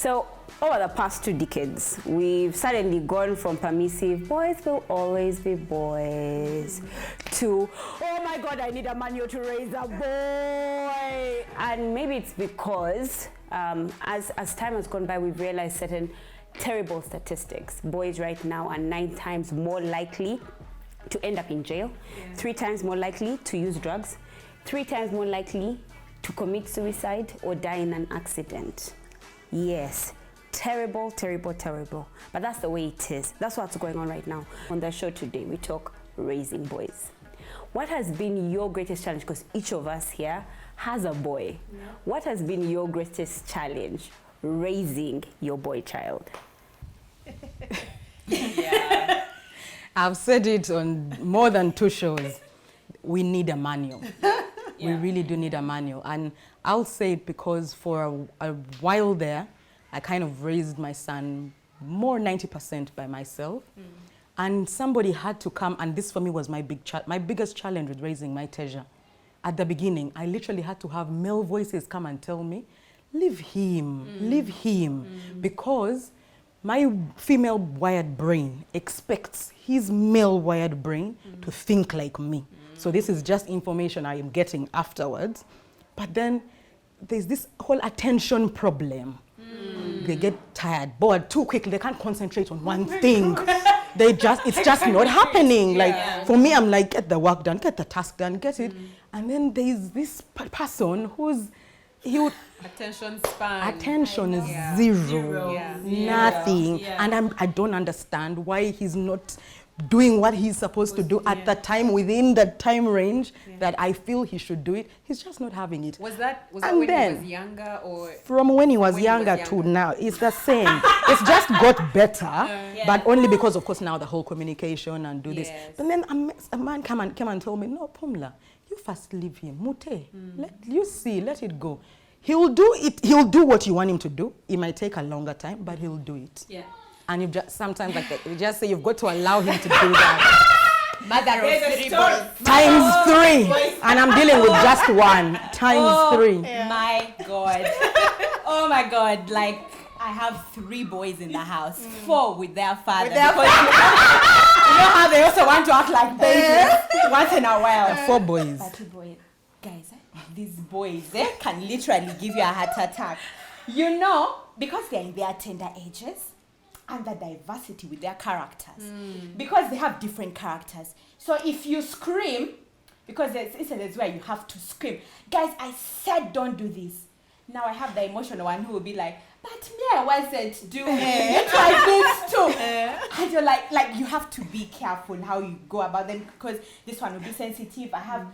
So over the past 2 decades, we've suddenly gone from permissive boys will always be boys to, oh my God, I need a manual to raise a boy. And maybe it's because as time has gone by, we've realized certain terrible statistics. Boys right now are 9 times more likely to end up in jail, 3 times more likely to use drugs, 3 times more likely to commit suicide or die in an accident. Yes, terrible, terrible, terrible. But that's the way it is. That's what's going on right now. On the show today, we talk raising boys. What has been your greatest challenge? Because each of us here has a boy. Yeah. What has been your greatest challenge raising your boy child? Yeah. I've said it on more than 2 shows. We need a manual. We really do need a manual. And I'll say it because for a while there, I kind of raised my son more 90% by myself. And somebody had to come, and this for me was my biggest challenge with raising my Teja. At the beginning, I literally had to have male voices come and tell me, leave him, because my female wired brain expects his male wired brain to think like me. So this is just information I am getting afterwards. But then there's this whole attention problem. They get tired, bored too quickly. They can't concentrate on one thing. It's just not happening. Like for me, I'm like, get the work done, get the task done, get it. And then there's this person attention span. Attention is zero. Nothing. And I don't understand why he's not doing what he's supposed to do at the time, within the time range that I feel he should do it. He's just not having it. Was that when he was younger, or? From when he was younger to now, it's the same. It's just got better, but only because, of course, now the whole communication and do this. But then a man came and told me, no, Pumla, you first leave him. Mute. Let it go. He'll do it. He'll do what you want him to do. It might take a longer time, but he'll do it. Yeah. And you just sometimes you just say you've got to allow him to do that. Mother of 3 boys. Times 3. And I'm dealing with just 1. Times 3. My God. Oh my God. Like, I have 3 boys in the house. 4 with their father. You know how they also want to act like babies once in a while. 4 boys. But 2 boys. Guys, these boys, they can literally give you a heart attack. You know, because they're in their tender ages, and the diversity with their characters. Because they have different characters. So if you scream, because there's where you have to scream. Guys, I said don't do this. Now I have the emotional one who will be like, but me, I wasn't doing it. Try this too. And you're like you have to be careful how you go about them, because this one will be sensitive. I have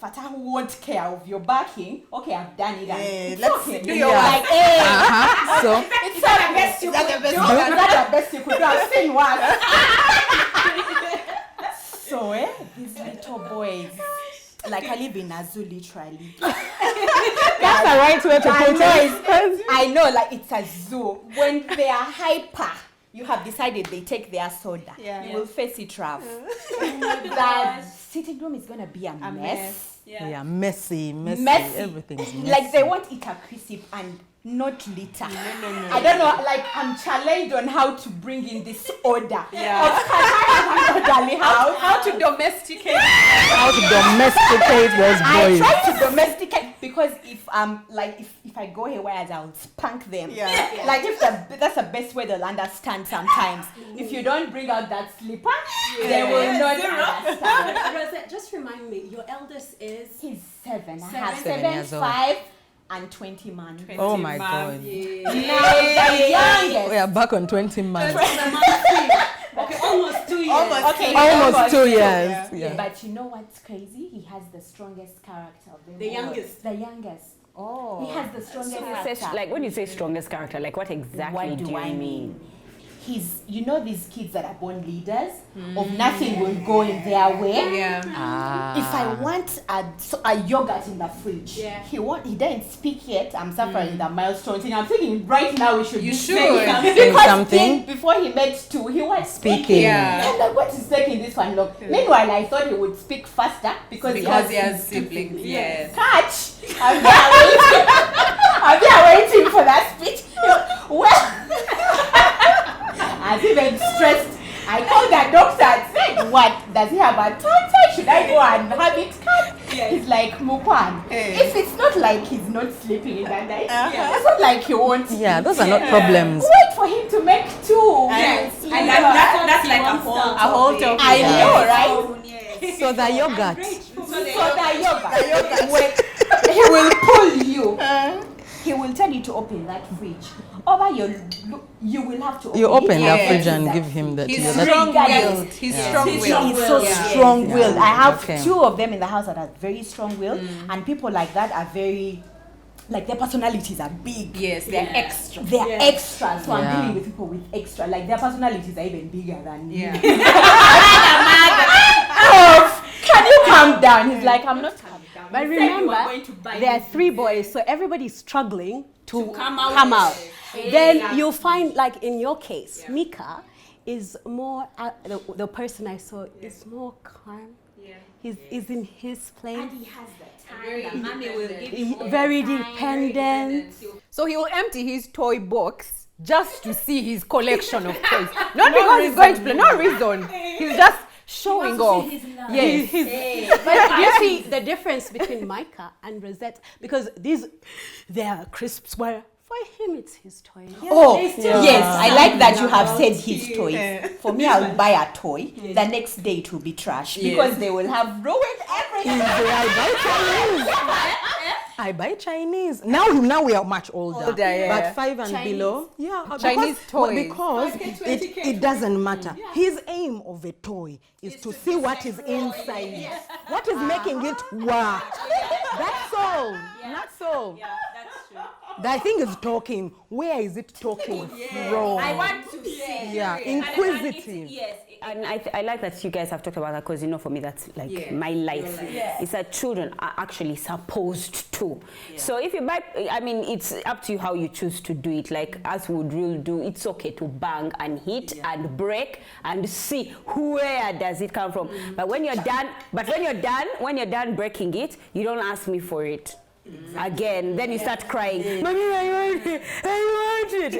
Fatah who won't care of your backing. Okay, I've done it. Let's do your like, So it's not the best you could do. It's not the best you could do. I've seen one. So, these little boys, like I live in a zoo, literally. That's the right way to put it. I know, like it's a zoo. When they are hyper, you have decided they take their soda. You will face it rough. That sitting room is gonna be a mess. Messy. Everything's messy. Like they won't eat a crisp and not litter. No. I don't know, like I'm challenged on how to bring in this order. How to domesticate. How to domesticate those boys. I try to domesticate, because if I go haywire, I'll spank them. Like that's the best way they'll understand sometimes. If you don't bring out that slipper, they will not understand. Rosa, just remind me, your eldest is? He's 7. I 7. have 7 7, years old. 5, and 20 months. Oh my God. Now the youngest. We are back on 20 months. Okay, almost 2 years. Almost 2 years. Yeah. But you know what's crazy? He has the strongest character of them. The youngest. The youngest. Oh. He has the strongest So character. like when you say strongest character, like what exactly What do I you mean? you know these kids that are born leaders, of nothing will go in their way. Yeah. If I want a yogurt in the fridge, he didn't speak yet. I'm suffering the milestone thing. I'm thinking right now we should You be should. saying something. Say Because something. before he met 2, he was Speaking. Yeah. And like, what is taking this one long? Meanwhile, I thought he would speak faster because He has siblings. Yes. Catch! I'm there waiting. I'm there waiting for that speech. Well, I was even stressed. I called the doctor and said, what? Does he have a tonsil? Should I go and have it cut? He's like, Mukwan. If it's not like he's not sleeping in the night, it's not like he won't Yeah, eat. those are not problems. Wait for him to make 2. Yes. And And that's like a whole topic. I know, right? So the yogurt. So the yoga. When he will pull you. He will tell you to open that fridge. Over you will have to open You open it. the fridge and give him that. He's yeah, that- strong-willed. He's He's strong-willed. so strong-willed. I have Okay. 2 of them in the house that are very strong-willed, and people like that are very, like their personalities are big. Yes, they're extra. They are extra. So I'm Yeah. dealing with people with extra. Like their personalities are even bigger than me. Yeah. Can you calm down? He's like, I'm not calm down. But He said you were remember, going to buy there are me 3 boys, so everybody's struggling to come out. come out. Yeah. Then you'll find, like in your case, Mika is more, the person I saw is more calm. Yeah. He's in his place. he has that Very time. mommy will give He- very dependent. So he will empty his toy box just to see his collection of toys. Not because he's going to play. No reason. He's just showing off. Yes. But you see the difference between Micah and Rosette, because they are crisps where for him it's his toy. Oh, yes. I like that you have said his toys. For me, I'll buy a toy. The next day it will be trash because they will have ruined everything. I buy Chinese. Now we are much older. yeah. But 5 and below. Yeah. Chinese toys. Because it doesn't matter. His aim of a toy is to see what is inside. What is making it work. That's all. That's all. That thing is talking. Where is it talking from? I want to see. Yeah, inquisitive. Yes, and I like that you guys have talked about that because for me that's like my life. It's that children are actually supposed to. So if you buy, it's up to you how you choose to do it. Like as we would really do, it's okay to bang and hit and break and see where does it come from. But when you're done breaking it, you don't ask me for it. Again, then you start crying. Mommy, I want it.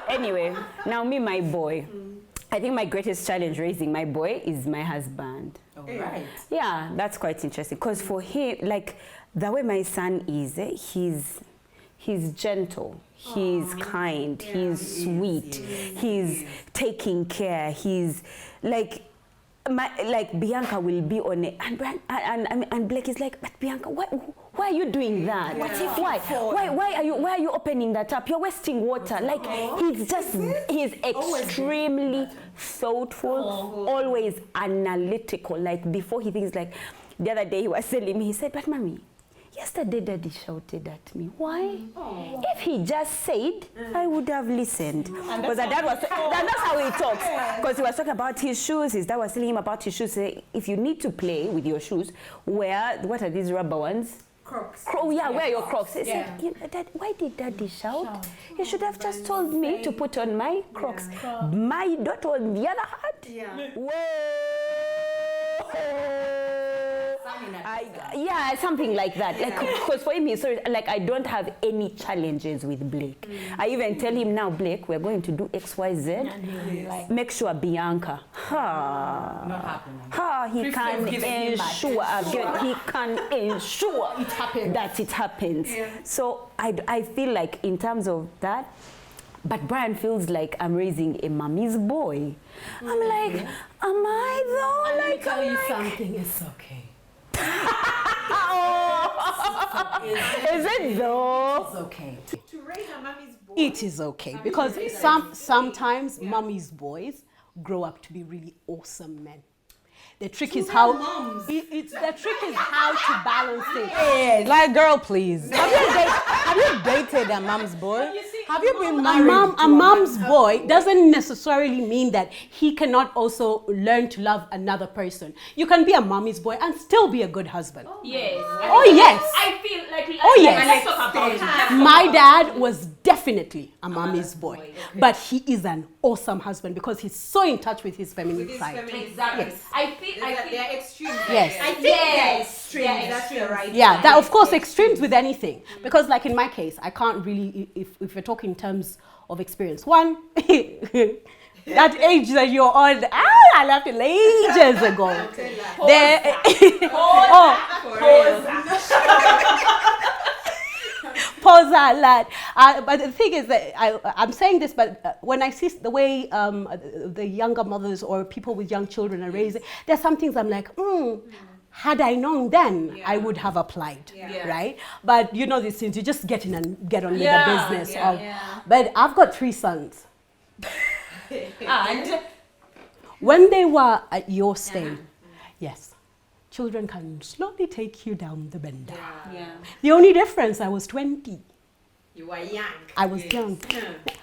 Anyway, now my boy. I think my greatest challenge raising my boy is my husband. Oh, right. Yeah, that's quite interesting. Because for him, like the way my son is, he's gentle, he's kind, he's sweet, he's taking care, he's like. Bianca will be on it, and Blake is like, but Bianca, why are you doing that? Why are you opening that up? You're wasting water. Like he's extremely thoughtful, always analytical. Like before he thinks, like the other day he was telling me, he said, but mommy, yesterday daddy shouted at me. Why? If he just said, I would have listened. Because that's how he talks. Because he was talking about his shoes. His dad was telling him about his shoes. Say, if you need to play with your shoes, what are these rubber ones? Crocs. Wear your Crocs. He said, Dad, why did daddy shout? He should have just told me to put on my Crocs. My daughter on the other hand. Something like that. Like, because for him, he's sorry, like, I don't have any challenges with Blake. I even tell him now, Blake, we're going to do X, Y, Z. Make sure Bianca. He can ensure that it happens. So I feel like in terms of that, but Brian feels like I'm raising a mommy's boy. I'm like, am I though? Let me tell you something, it's okay. Is it though? It's okay. To raise a mommy's boy. It is okay because sometimes mommy's boys grow up to be really awesome men. The trick is how the trick is how to balance it. Like, girl, please. Have you dated a mom's boy? Have you been A married? mom's boy doesn't necessarily mean that he cannot also learn to love another person. You can be a mommy's boy and still be a good husband. Yes. Oh, yes. I feel like Oh, yes. let's talk about that. My dad was definitely a mommy's boy, but he is an awesome husband because he's so in touch with his feminine side. Exactly. Yes. I feel They're extreme. Yes. I think they're extreme. That's the right. Yeah, that of course extremes with anything, because like in my case, I can't really, if we're talking in terms of experience. One, that age that you're on, I left it ages ago. Pause that, lad. But the thing is that I'm saying this, but when I see the way the younger mothers or people with young children are raising, there's some things I'm like, had I known then, I would have applied, right? But you know these things, you just get in and get on with the business. But I've got 3 sons. And When they were at your stage, yes, children can slowly take you down the bender. The only difference, I was 20. You were young. I was young.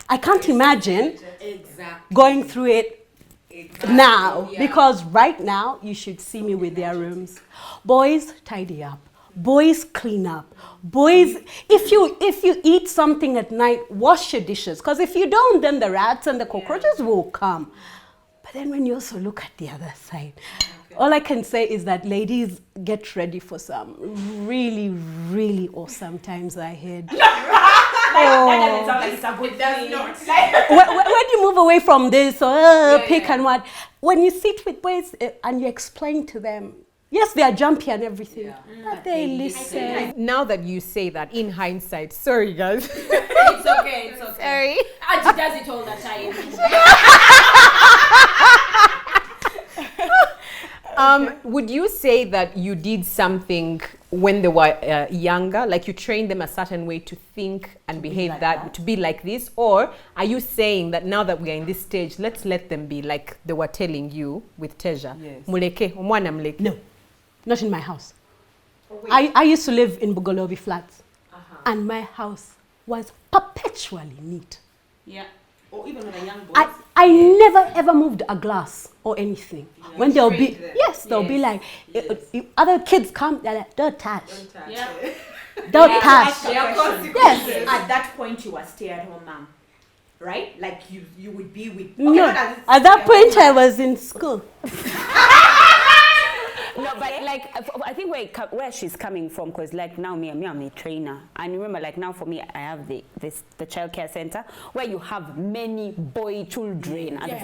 I can't imagine going through it now, because right now you should see me with their rooms. Boys, tidy up. Boys, clean up. Boys, if you eat something at night, wash your dishes, because if you don't, then the rats and the cockroaches will come. But then when you also look at the other side, all I can say is that ladies, get ready for some really, really awesome times ahead. that doesn't sound like it's a good thing. When you move away from this, pick and what, when you sit with boys and you explain to them, yes, they are jumpy and everything, but they listen. Now that you say that, in hindsight, sorry guys. It's okay. Sorry. Auntie does it all the time. Would you say that you did something when they were younger, like you trained them a certain way to think and behave to be like this? Or are you saying that now that we are in this stage, let's let them be like they were telling you with Teja? Yes. Muleke, omwana muleke. No, not in my house. I used to live in Bugolobi Flats, and my house was perpetually neat. Yeah. Or even with a young boy. I never ever moved a glass or anything. When they'll be, they'll be like, if other kids come, they're like, don't touch. Yeah. Don't touch. Yes. At that point, you were stay-at-home mom, right? Like you would be with. No, at that point I was in school. No, but like I think where she's coming from, because like now I'm a trainer, and remember like now for me I have the childcare center where you have many boy children at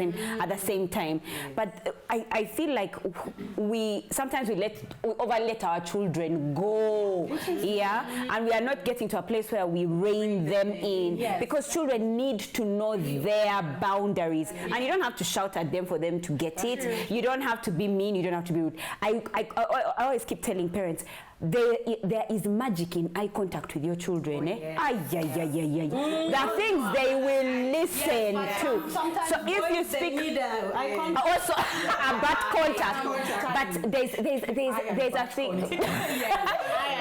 the same time. But I feel like we sometimes we overlet our children go, and we are not getting to a place where we rein them in, because children need to know their boundaries, and you don't have to shout at them for them to get it. You don't have to be mean. You don't have to be rude. I always keep telling parents, there is magic in eye contact with your children. The things they will listen to. So if you speak, also a bad contact. But there's a thing.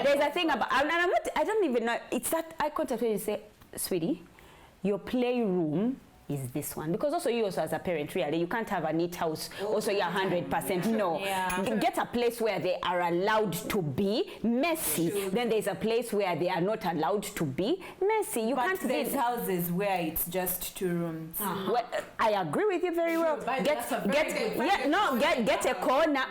There's a thing about, and I don't even know. It's that eye contact when you say, sweetie, your playroom is this one, because also you also as a parent, really you can't have a neat house also you're 100% no. Get a place where they are allowed to be messy, then there's a place where they are not allowed to be messy. You can't. There's houses where it's just 2 rooms. Well, I agree with you very well. Get a corner,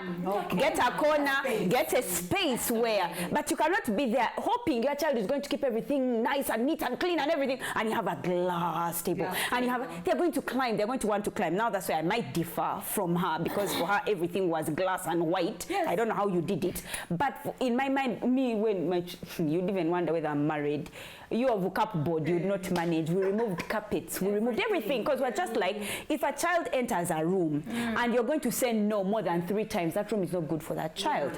get a corner, get a space where, but you cannot be there hoping your child is going to keep everything nice and neat and clean and everything, and you have a glass table and you have they're going to climb, they're going to want to climb. Now that's why I might differ from her, because for her everything was glass and white. I don't know how you did it, but in my mind, you'd even wonder whether I'm married. You have a cupboard, you would not manage. We removed carpets, we removed everything, because we're just like, if a child enters a room and you're going to say no more than 3 times, that room is not good for that child.